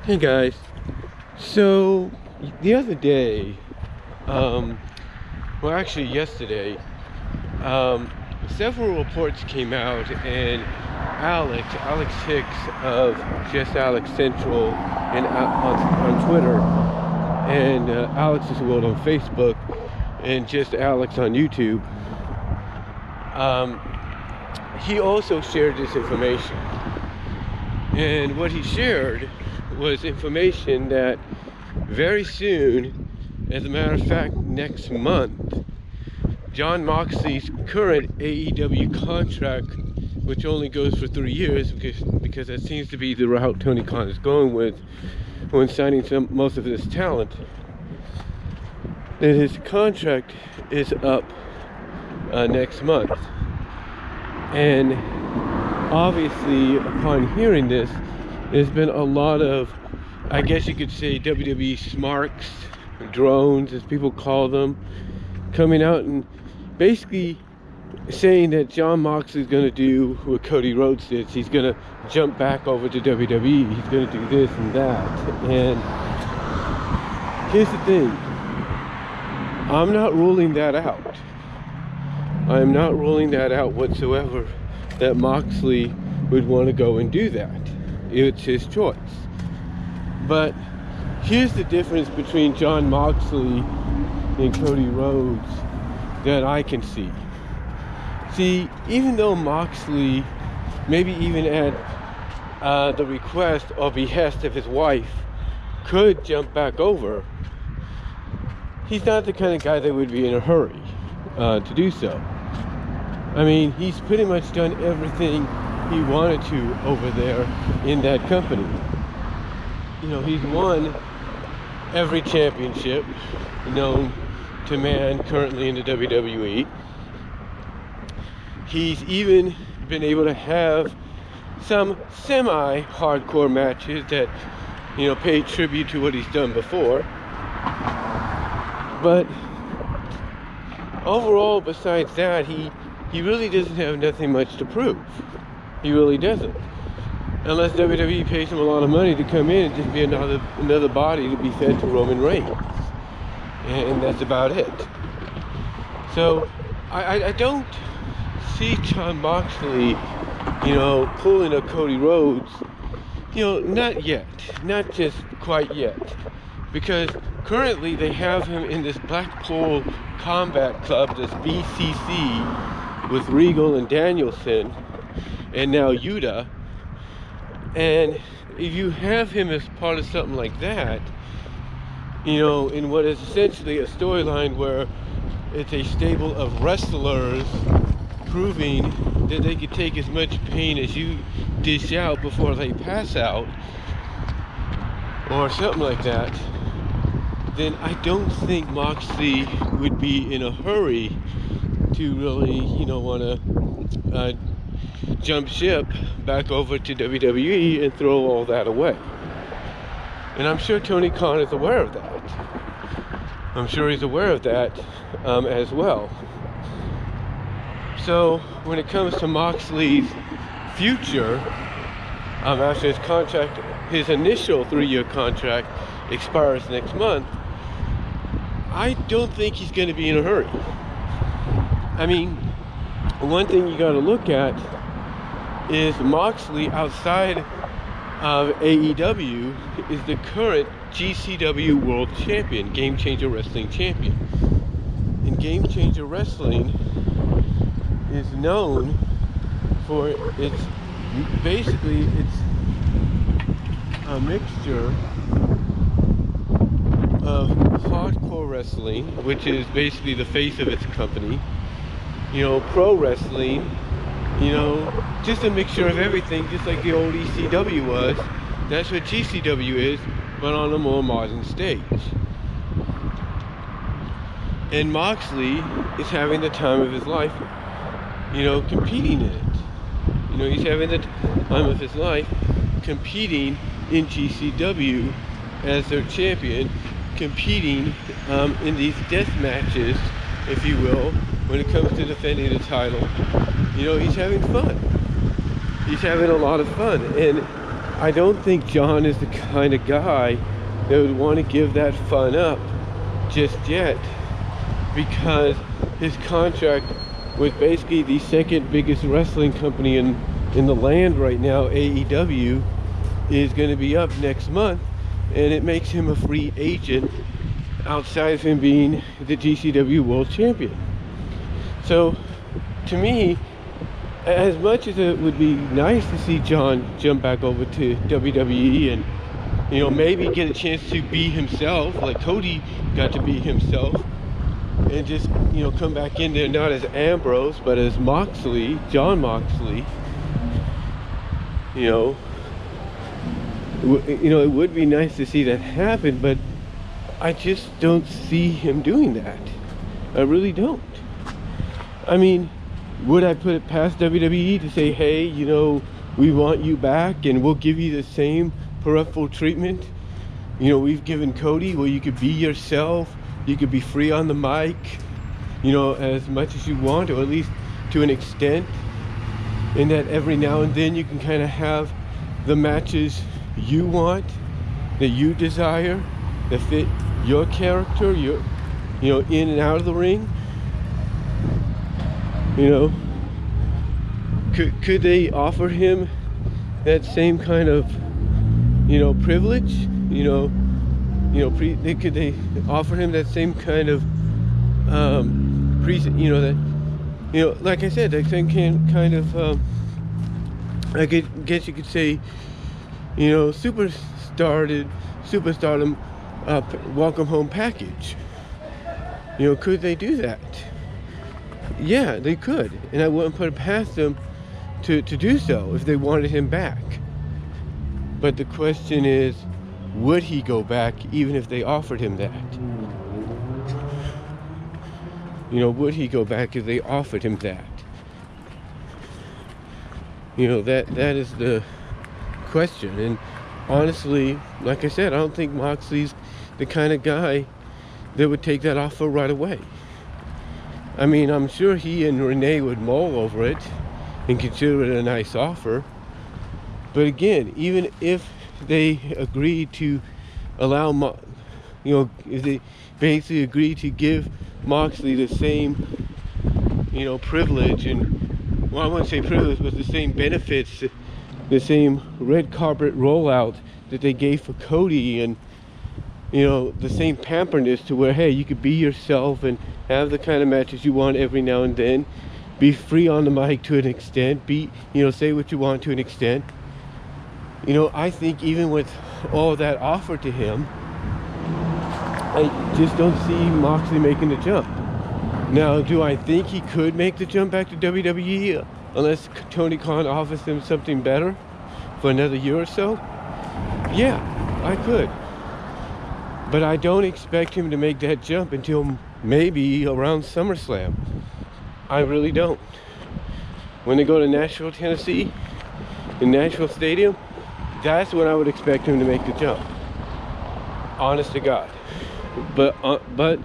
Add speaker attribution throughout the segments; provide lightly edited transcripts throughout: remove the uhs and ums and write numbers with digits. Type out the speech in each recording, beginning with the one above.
Speaker 1: Hey guys, so the other day, well actually yesterday, several reports came out and Alex Hicks of Just Alex Central and on Twitter and Alex's World on Facebook and Just Alex on YouTube, he also shared this information. And what he shared was information that very soon, as a matter of fact, next month, Jon Moxley's current AEW contract, which only goes for 3 years, because that seems to be the route Tony Khan is going with when signing most of his talent, that his contract is up next month. And obviously, upon hearing this, there's been a lot of, I guess you could say, WWE smarks, drones, as people call them, coming out and basically saying that Jon Moxley is going to do what Cody Rhodes did. He's going to jump back over to WWE. He's going to do this and that. And here's the thing. I'm not ruling that out. I'm not ruling that out whatsoever, that Moxley would want to go and do that. It's his choice. But here's the difference between Jon Moxley and Cody Rhodes that I can see. See, even though Moxley, maybe even at the request or behest of his wife, could jump back over, he's not the kind of guy that would be in a hurry to do so. I mean, he's pretty much done everything he wanted to over there in that company. You know, he's won every championship known to man currently in the WWE. He's even been able to have some semi-hardcore matches that, you know, pay tribute to what he's done before. But overall, besides that, he really doesn't have nothing much to prove. He really doesn't. Unless WWE pays him a lot of money to come in and just be another body to be fed to Roman Reigns. And that's about it. So, I don't see Jon Moxley, you know, pulling a Cody Rhodes, you know, not yet. Not just quite yet. Because currently they have him in this Blackpool Combat Club, this BCC, with Regal and Danielson, and now Yuta. And if you have him as part of something like that, you know, in what is essentially a storyline where it's a stable of wrestlers proving that they could take as much pain as you dish out before they pass out, or something like that, then I don't think Moxley would be in a hurry to really, you know, want to jump ship back over to WWE and throw all that away. And I'm sure Tony Khan is aware of that. I'm sure he's aware of that as well. So when it comes to Moxley's future, after his contract, his initial 3-year contract expires next month, I don't think he's going to be in a hurry. I mean, one thing you got to look at is Moxley, outside of AEW, is the current GCW World Champion, Game Changer Wrestling Champion. And Game Changer Wrestling is known for its a mixture of hardcore wrestling, which is basically the face of its company, you know, pro wrestling, you know, just a mixture of everything, just like the old ECW was. That's what GCW is, but on a more modern stage. And Moxley is having the time of his life, you know, competing in it. You know, he's having the time of his life competing in GCW as their champion, competing in these death matches, if you will, when it comes to defending the title. You know, he's having fun. He's having a lot of fun. And I don't think Jon is the kind of guy that would want to give that fun up just yet, because his contract with basically the second biggest wrestling company in the land right now, AEW, is going to be up next month, and it makes him a free agent outside of him being the GCW World Champion. So to me, as much as it would be nice to see Jon jump back over to WWE and, you know, maybe get a chance to be himself, like Cody got to be himself, and just, you know, come back in there not as Ambrose but as Moxley, Jon Moxley, you know, it would be nice to see that happen, but I just don't see him doing that. I really don't. I mean, would I put it past WWE to say, hey, you know, we want you back and we'll give you the same peripheral treatment, you know, we've given Cody, where you could be yourself, you could be free on the mic, you know, as much as you want, or at least to an extent, in that every now and then you can kind of have the matches you want, that you desire, that fit your character, your, you know, in and out of the ring. You know, could they offer him that same kind of, you know, privilege? Could they offer him that same kind of, you know, that, you know, like I said, that same kind of, I guess you could say, you know, superstardom, welcome home package. You know, could they do that? Yeah, they could, and I wouldn't put it past them to do so if they wanted him back. But the question is, would he go back even if they offered him that? You know, would he go back if they offered him that? You know, that is the question. And honestly, like I said, I don't think Moxley's the kind of guy that would take that offer right away. I mean, I'm sure he and Renee would mull over it and consider it a nice offer. But again, even if they agree to allow, you know, if they basically agree to give Moxley the same, you know, privilege, and, well, I wouldn't say privilege, but the same benefits, the same red carpet rollout that they gave for Cody, and, you know, the same pamperness to where, hey, you could be yourself and have the kind of matches you want every now and then, be free on the mic to an extent, be, you know, say what you want to an extent. You know, I think even with all that offered to him, I just don't see Moxley making the jump. Now, do I think he could make the jump back to WWE unless Tony Khan offers him something better for another year or so? Yeah, I could. But I don't expect him to make that jump until maybe around SummerSlam. I really don't. When they go to Nashville, Tennessee, in Nashville Stadium, that's when I would expect him to make the jump. Honest to God. But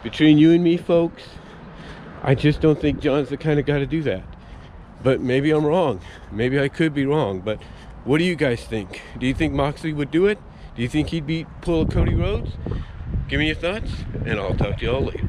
Speaker 1: between you and me, folks, I just don't think Jon's the kind of guy to do that. But maybe I'm wrong. Maybe I could be wrong. But what do you guys think? Do you think Moxley would do it? Do you think he'd pull Cody Rhodes? Give me your thoughts, and I'll talk to y'all later.